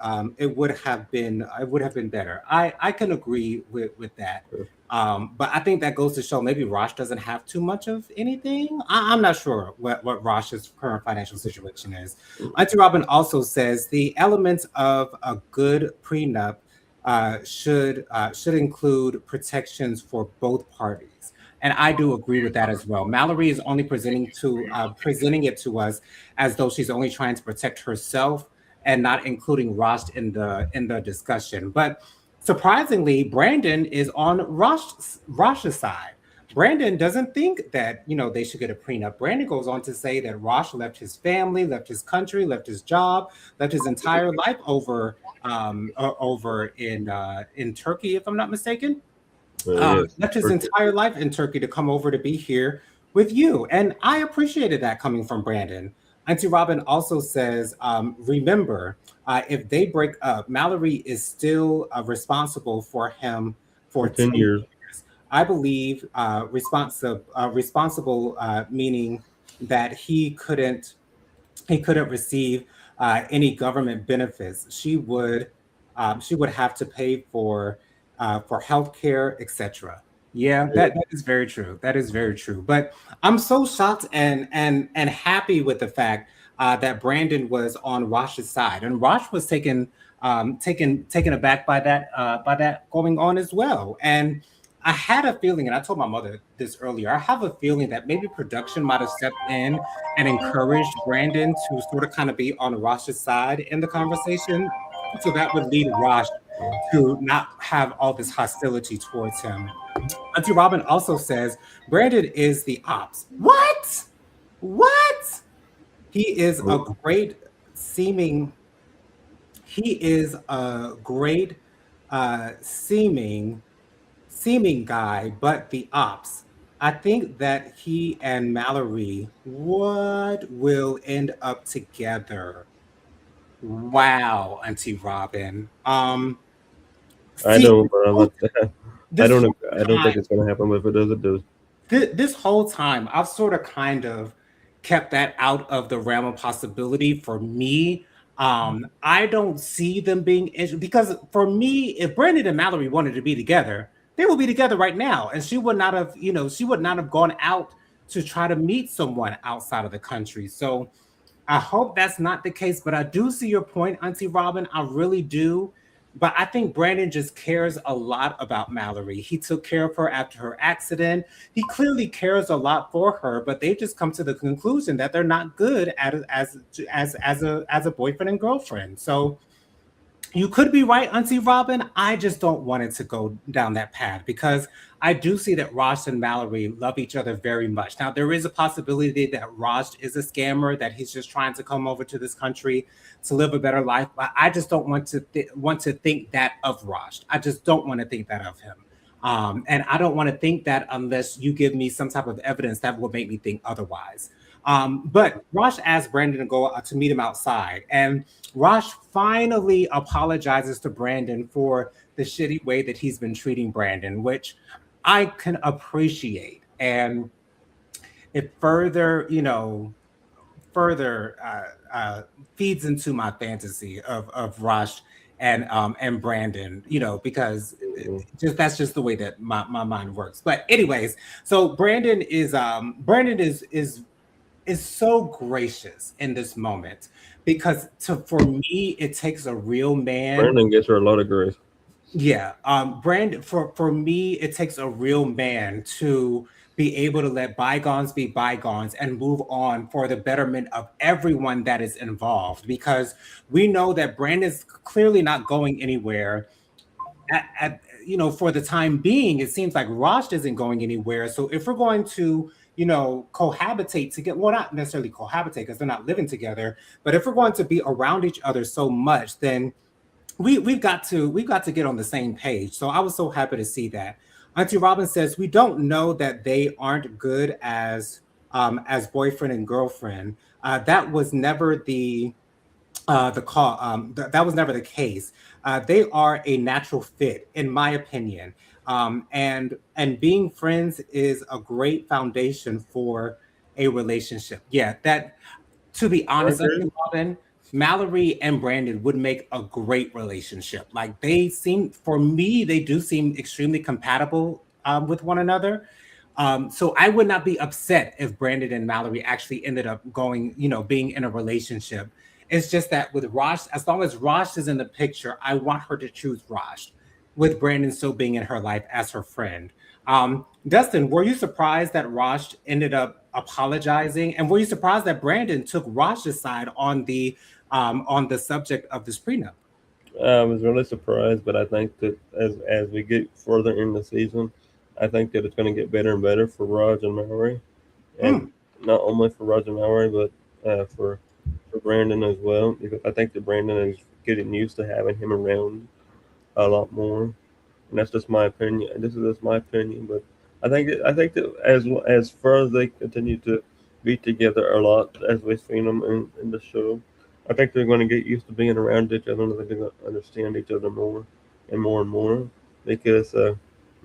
have been better. I can agree with that. But I think that goes to show maybe Rosh doesn't have too much of anything. I'm not sure what Rosh's current financial situation is. Auntie Robin also says the elements of a good prenup should include protections for both parties. And I do agree with that as well. Mallory is only presenting it to us as though she's only trying to protect herself and not including Rosh in the discussion. But surprisingly, Brandon is on Rosh's side. Brandon doesn't think that they should get a prenup. Brandon goes on to say that Rosh left his family, left his country, left his job, left his entire life over in Turkey, if I'm not mistaken. Yes. Left his entire life in Turkey to come over to be here with you. And I appreciated that coming from Brandon. Auntie Robin also says, remember, if they break up, Mallory is still responsible for him for for 10 10 years. years. I believe responsible meaning that he couldn't receive any government benefits. She would have to pay for health care, etc. Yeah, that is very true. That is very true. But I'm so shocked and happy with the fact that Brandon was on Rosh's side, and Rosh was taken aback by that going on as well. And I had a feeling, and I told my mother this earlier. I have a feeling that maybe production might have stepped in and encouraged Brandon to sort of kind of be on Rosh's side in the conversation. So that would lead Rosh to not have all this hostility towards him. Auntie Robin also says Brandon is the ops. What? What? He is a great seeming, he is a great seeming guy, but the ops. I think that he and Mallory what will end up together. Wow, Auntie Robin. I See, don't, but I'm not, I this don't, whole I don't time, think it's going to happen. But if it does, it does. this whole time, I've sort of kind of kept that out of the realm of possibility for me. I don't see them being because for me, if Brandon and Mallory wanted to be together, they would be together right now, and she would not have gone out to try to meet someone outside of the country. So I hope that's not the case, but I do see your point, Auntie Robin. I really do. But I think Brandon just cares a lot about Mallory. He took care of her after her accident. He clearly cares a lot for her, but they've just come to the conclusion that they're not good at it as a boyfriend and girlfriend. So you could be right, Auntie Robin. I just don't want it to go down that path because I do see that Ross and Mallory love each other very much. Now, there is a possibility that Ross is a scammer, that he's just trying to come over to this country to live a better life. But I just don't want to think that of Ross. I just don't want to think that of him. And I don't want to think that unless you give me some type of evidence that will make me think otherwise. But Rosh asked Brandon to go to meet him outside, and Rosh finally apologizes to Brandon for the shitty way that he's been treating Brandon, which I can appreciate. And it further feeds into my fantasy of Rosh and Brandon, because that's just the way that my mind works. But anyways, so Brandon is so gracious in this moment because for me it takes a real man. Brandon gives her a lot of grace. Yeah, Brandon, for me it takes a real man to be able to let bygones be bygones and move on for the betterment of everyone that is involved, because we know that Brandon's clearly not going anywhere for the time being. It seems like Rosh isn't going anywhere. So if we're going to, cohabitate to get, well, not necessarily cohabitate because they're not living together, but if we're going to be around each other so much, then we've got to get on the same page. So I was so happy to see that. Auntie Robin says we don't know that they aren't good as boyfriend and girlfriend. That was never the call. That was never the case. They are a natural fit, in my opinion. And being friends is a great foundation for a relationship. Yeah, that to be I honest, agree. Auntie Robin, Mallory and Brandon would make a great relationship. Like for me, they do seem extremely compatible with one another. So I would not be upset if Brandon and Mallory actually ended up going, being in a relationship. It's just that with Rosh, as long as Rosh is in the picture, I want her to choose Rosh, with Brandon still being in her life as her friend. Dustin, were you surprised that Rosh ended up apologizing, and were you surprised that Brandon took Rosh's side on the subject of this prenup? I was really surprised, but I think that as we get further in the season, I think that it's going to get better and better for Raj and Mallory, and Hmm. not only for Raj and Mallory, but for Brandon as well. Because I think that Brandon is getting used to having him around a lot more, and that's just my opinion. This is just my opinion, but I think that as far as they continue to be together a lot, as we've seen them in the show, I think they're going to get used to being around each other, and they're going to understand each other more and more and more. Because you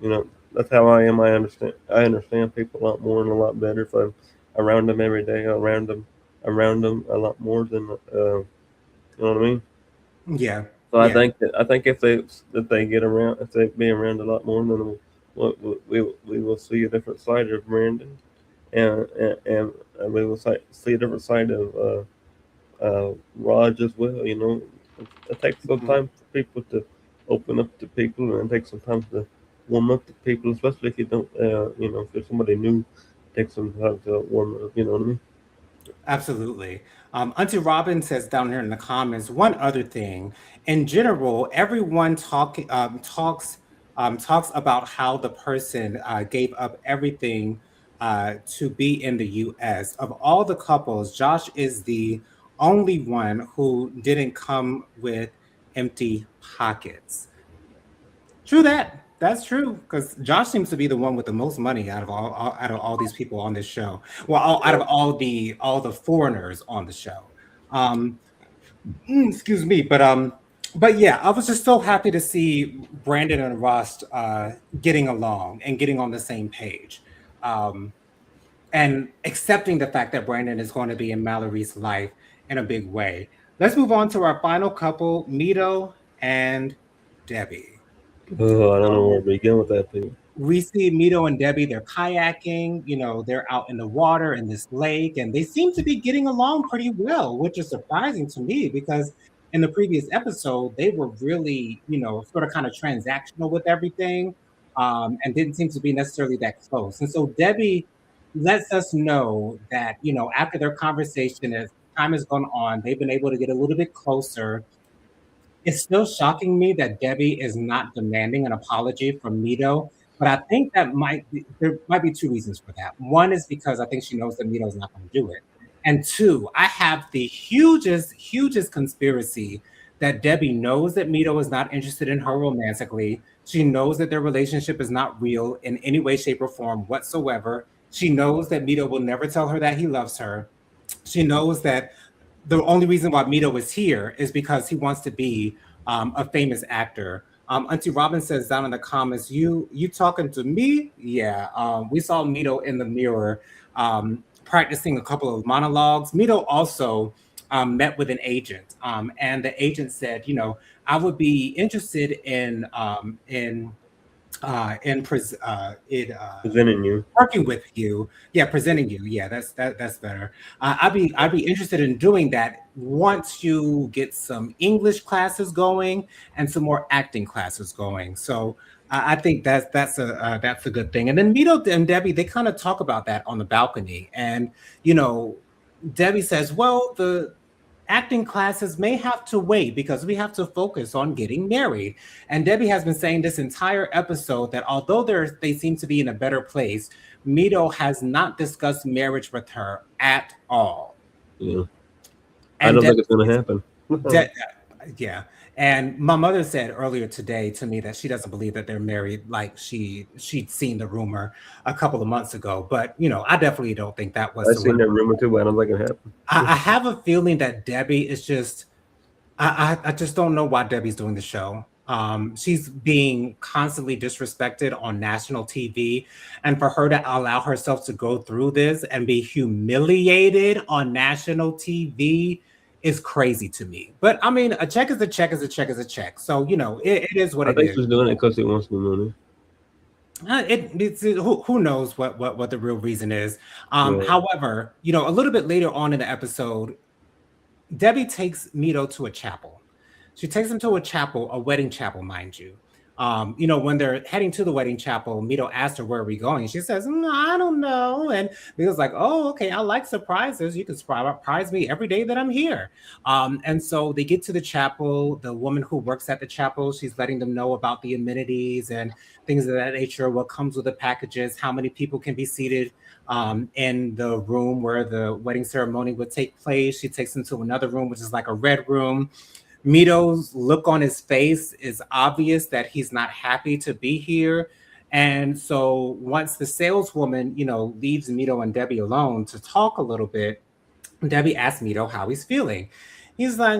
know, that's how I am. I understand people a lot more and a lot better if I'm around them every day, around them a lot more than you know what I mean. Yeah, So yeah. I think if they get around, if they be around a lot more, then we will see a different side of Brandon, and we will see a different side of Raj as well. You know, it takes some Mhm. time for people to open up to people, and it takes some time to warm up to people, especially if you don't, you know, if there's somebody new, it takes some time to warm up. You know what I mean? Absolutely. Auntie Robin says down here in the comments, one other thing. In general, everyone talks about how the person gave up everything to be in the U.S. Of all the couples, Josh is the only one who didn't come with empty pockets. True that. That's true because Josh seems to be the one with the most money out of all these people on this show. Well, out of all the foreigners on the show. Um, excuse me, but yeah, I was just so happy to see Brandon and Rust getting along and getting on the same page, um, and accepting the fact that Brandon is going to be in Mallory's life in a big way. Let's move on to our final couple, Mito and Debbie. Oh, I don't know where So to begin with that thing. we see Mito and Debbie, they're kayaking, they're out in the water in this lake, and they seem to be getting along pretty well, which is surprising to me because in the previous episode, they were really, sort of kind of transactional with everything, and didn't seem to be necessarily that close. And so Debbie lets us know that, after their conversation, as time has gone on, they've been able to get a little bit closer. It's still shocking me that Debbie is not demanding an apology from Mito, but I think there might be two reasons for that. One is because I think she knows that Mito's not going to do it. And two, I have the hugest conspiracy that Debbie knows that Mito is not interested in her romantically. She knows that their relationship is not real in any way, shape, or form whatsoever. She knows that Mito will never tell her that he loves her. She knows that the only reason why Mito is here is because he wants to be a famous actor. Auntie Robin says down in the comments, "You talking to me?" Yeah, we saw Mito in the mirror practicing a couple of monologues. Mito also met with an agent, and the agent said, I would be interested in Presenting you. working with you. Yeah, presenting you. Yeah, that's better. I'd be interested in doing that once you get some English classes going and some more acting classes going. So I think that's a good thing. And then Mito and Debbie, they kind of talk about that on the balcony, and you know Debbie says, well, the acting classes may have to wait because we have to focus on getting married. And Debbie has been saying this entire episode that although they seem to be in a better place, Mito has not discussed marriage with her at all. Yeah, I And don't think Debbie it's going to happen. De- yeah. And my mother said earlier today to me that she doesn't believe that they're married, like she'd seen the rumor a couple of months ago. But I definitely don't think that I seen whatsoever. that rumor too, but I don't think it happened. I have a feeling that Debbie is just I just don't know why Debbie's doing the show. She's being constantly disrespected on national TV, and for her to allow herself to go through this and be humiliated on national TV is crazy to me. But I mean, a check is a check is a check is a check. So it is what I it think is. she's doing it because she wants the money. Who knows what the real reason is. Yeah, However, a little bit later on in the episode, Debbie takes Mito to a chapel. She takes him to a chapel, a wedding chapel, mind you. When they're heading to the wedding chapel, Mito asked her, "Where are we going?" She says, I don't know. And Mito's like, "Oh, okay. I like surprises. You can surprise me every day that I'm here." And so they get to the chapel. The woman who works at the chapel, she's letting them know about the amenities and things of that nature, what comes with the packages, how many people can be seated in the room where the wedding ceremony would take place. She takes them to another room, which is like a red room. Mito's look on his face is obvious that he's not happy to be here. And so once the saleswoman, leaves Mito and Debbie alone to talk a little bit, Debbie asks Mito how he's feeling. He's like,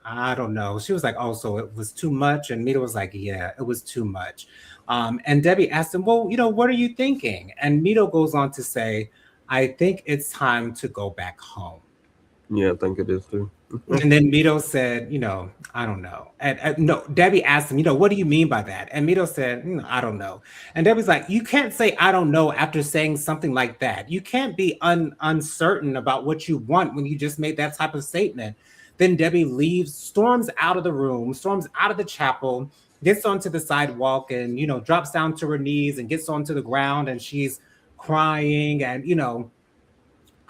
I don't know. She was like, oh, so it was too much. And Mito was like, yeah, it was too much. And Debbie asked him, well, what are you thinking? And Mito goes on to say, I think it's time to go back home. Yeah, I think it is too. And then Mito said, I don't know. And no, Debbie asked him, what do you mean by that? And Mito said, I don't know. And Debbie's like, you can't say I don't know after saying something like that. You can't be uncertain about what you want when you just made that type of statement. Then Debbie leaves, storms out of the room, storms out of the chapel, gets onto the sidewalk and, drops down to her knees and gets onto the ground and she's crying and,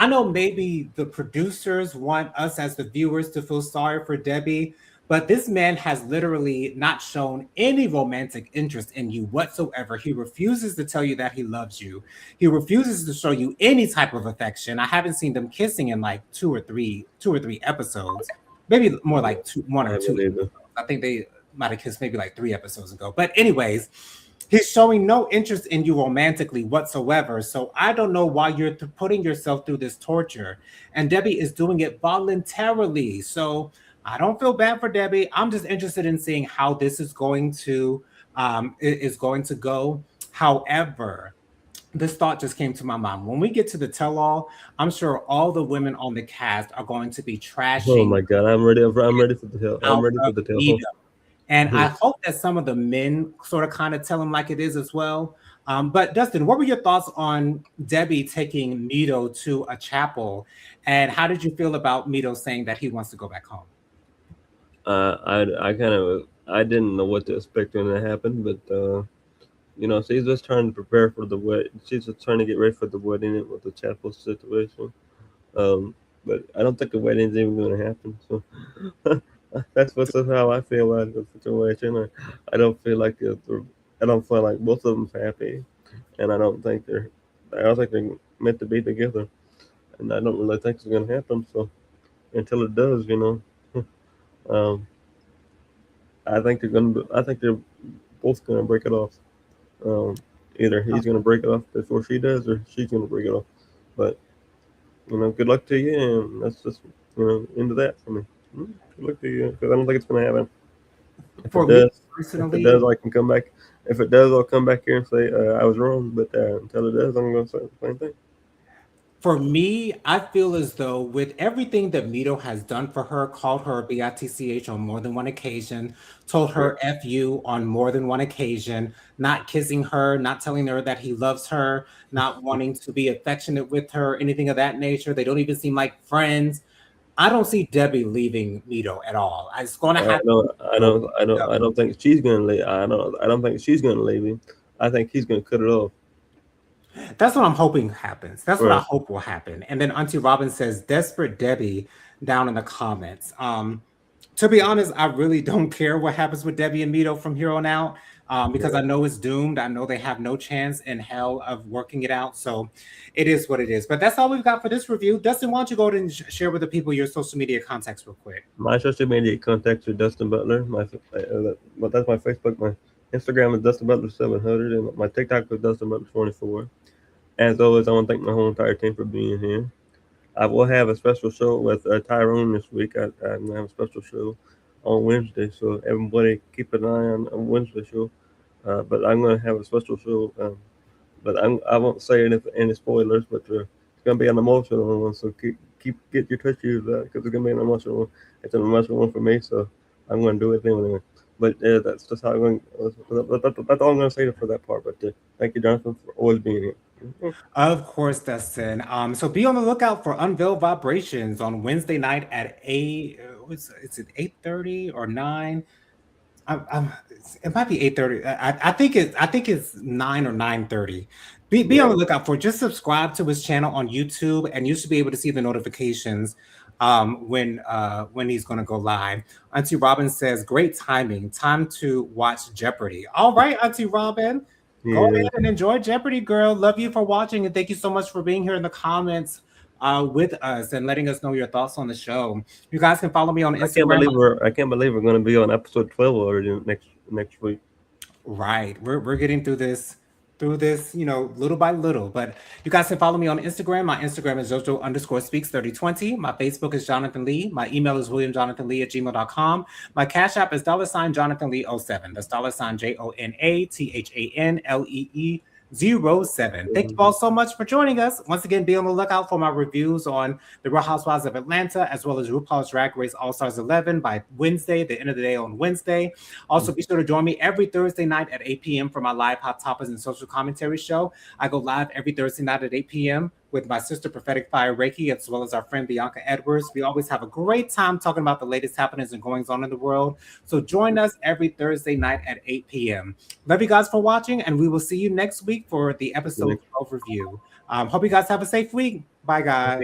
I know maybe the producers want us as the viewers to feel sorry for Debbie, but this man has literally not shown any romantic interest in you whatsoever. He refuses to tell you that he loves you. He refuses to show you any type of affection. I haven't seen them kissing in like two or three episodes. Maybe more like one I or two haven't either. episodes. I think they might have kissed maybe like 3 episodes ago. But anyways, he's showing no interest in you romantically whatsoever. So I don't know why you're putting yourself through this torture. And Debbie is doing it voluntarily. So I don't feel bad for Debbie. I'm just interested in seeing how this is going to go. However, this thought just came to my mind. When we get to the tell-all, I'm sure all the women on the cast are going to be Oh trashing my god, I'm ready. I'm ready for the hell. I'm out ready for of the Nita. tail. And I hope that some of the men sort of kind of tell him like it is as well. But Dustin, what were your thoughts on Debbie taking Mito to a chapel? And how did you feel about Mito saying that he wants to go back home? I kind of I didn't know what to expect when that happened, but she's just trying to prepare for the wedding. She's just trying to get ready for the wedding with the chapel situation. Um, but I don't think the wedding's even going to happen. So that's how I feel about the situation. I don't feel like I don't feel like both of them's happy, and I don't think they're meant to be together, and I don't really think it's going to happen. So until it does, um, I think they're both going to break it off. Um, Either he's going to break it off before she does, or she's going to break it off. But good luck to you, and that's just into that for me. Good luck to you, because I don't think it's going to happen. If For it me does, if it personally, does, I can come back. If it does, I'll come back here and say I was wrong. But until it does, I'm going to say the same thing. I feel as though with everything that Mito has done for her, called her BITCH on more than one occasion, told Yeah. her FU on more than one occasion, not kissing her, not telling her that he loves her, not wanting to be affectionate with her, anything of that nature. They don't even seem like friends. I don't see Debbie leaving Mito at all. It's going to have to be Mito. I don't think she's gonna leave. I don't think she's gonna leave him. I think he's gonna cut it off. That's what I'm hoping happens. That's what I Right. hope will happen. And then Auntie Robin says, "Desperate Debbie," down in the comments. To be honest, I really don't care what happens with Debbie and Mito from here on out, because Yeah. I know it's doomed. I know they have no chance in hell of working it out. So it is what it is. But that's all we've got for this review. Dustin, why don't you go ahead and share with the people your social media contacts real quick? My social media contacts are Dustin Butler. But that's my Facebook. My Instagram is Dustin Butler 700, and my TikTok is Dustin Butler 24. As always, I want to thank my whole entire team for being here. I will have a special show with Tyrone this week. I'm gonna have a special show on Wednesday, so everybody keep an eye on Wednesday show. But I'm gonna have a special show. But I won't say any spoilers. But it's gonna be an emotional one, so get your tissues out because it's gonna be an emotional one. It's an emotional one for me, so I'm gonna do it anyway. But that's just how I'm going. That's all I'm gonna say for that part. But thank you, Jonathan, for always being here. Of course, Dustin. So be on the lookout for Unveil Vibrations on Wednesday night at 8. Is it 8:30 or 9? It might be 8:30. I think it's 9 or 9:30. Be on Yeah. the lookout for it. Just subscribe to his channel on YouTube, and you should be able to see the notifications when he's going to go live. Auntie Robin says, "Great timing. Time to watch Jeopardy." All right, Auntie Robin, go Yeah. ahead and enjoy Jeopardy, girl. Love you for watching, and thank you so much for being here in the comments with us and letting us know your thoughts on the show. You guys can follow me on Instagram. I can't believe we're going to be on episode 12 already next week. Right. We're getting through this. through this, little by little. But you guys can follow me on Instagram. My Instagram is JoJo_speaks3020. My Facebook is Jonathan Lee. My email is WilliamJonathanLee@gmail.com. My Cash App is $JonathanLee07. That's $JonathanLee07. 07. Thank you all so much for joining us. Once again, be on the lookout for my reviews on The Real Housewives of Atlanta, as well as RuPaul's Drag Race All Stars 11 by Wednesday, the end of the day on Wednesday. Also, be sure to join me every Thursday night at 8 p.m. for my live Hot Topics and Social Commentary show. I go live every Thursday night at 8 p.m. with my sister Prophetic Fire Reiki, as well as our friend Bianca Edwards. We always have a great time talking about the latest happenings and goings on in the world. So join us every Thursday night at 8 p.m. Love you guys for watching, and we will see you next week for the episode 12 review. Hope you guys have a safe week. Bye, guys.